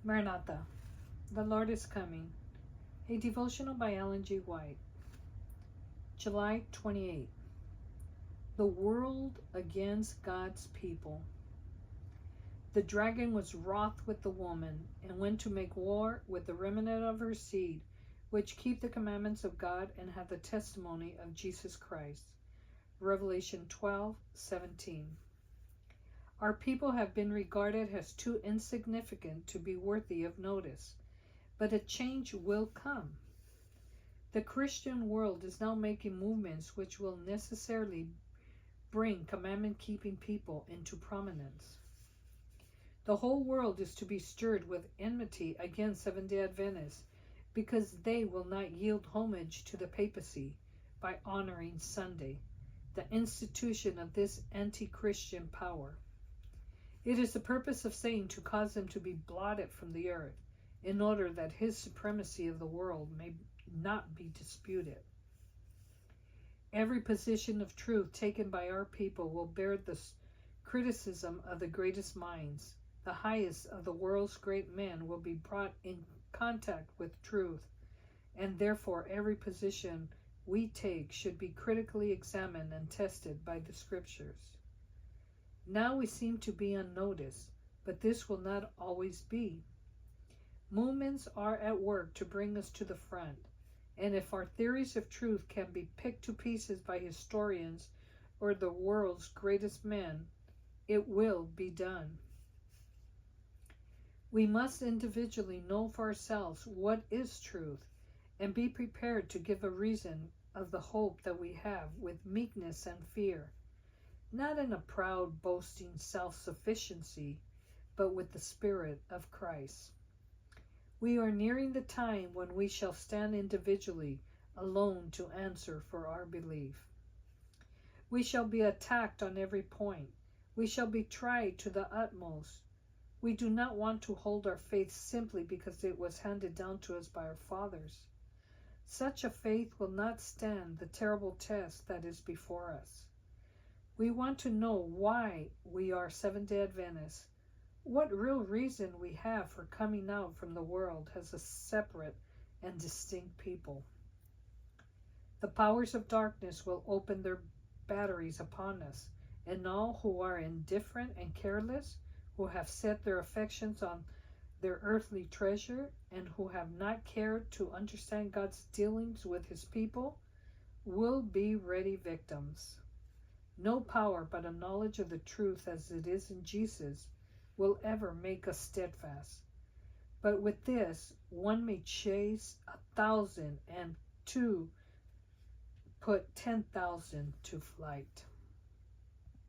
Maranatha, the Lord is coming. A devotional by Ellen G. White. July 28. The world against God's people. The dragon was wroth with the woman, and went to make war with the remnant of her seed, which keep the commandments of God and have the testimony of Jesus Christ. Revelation 12:17. Our people have been regarded as too insignificant to be worthy of notice, but a change will come. The Christian world is now making movements which will necessarily bring commandment-keeping people into prominence. The whole world is to be stirred with enmity against Seventh-day Adventists because they will not yield homage to the papacy by honoring Sunday, the institution of this anti-Christian power. It is the purpose of Satan to cause them to be blotted from the earth, in order that his supremacy of the world may not be disputed. Every position of truth taken by our people will bear the criticism of the greatest minds. The highest of the world's great men will be brought in contact with truth, and therefore every position we take should be critically examined and tested by the Scriptures. Now we seem to be unnoticed, but this will not always be. Movements are at work to bring us to the front, and if our theories of truth can be picked to pieces by historians or the world's greatest men, it will be done. We must individually know for ourselves what is truth, and be prepared to give a reason of the hope that we have with meekness and fear, not in a proud, boasting self-sufficiency, but with the Spirit of Christ. We are nearing the time when we shall stand individually, alone to answer for our belief. We shall be attacked on every point. We shall be tried to the utmost. We do not want to hold our faith simply because it was handed down to us by our fathers. Such a faith will not stand the terrible test that is before us. We want to know why we are Seventh-day Adventists, what real reason we have for coming out from the world as a separate and distinct people. The powers of darkness will open their batteries upon us, and all who are indifferent and careless, who have set their affections on their earthly treasure, and who have not cared to understand God's dealings with his people, will be ready victims. No power but a knowledge of the truth as it is in Jesus will ever make us steadfast. But with this, one may chase 1,000 and two put 10,000 to flight.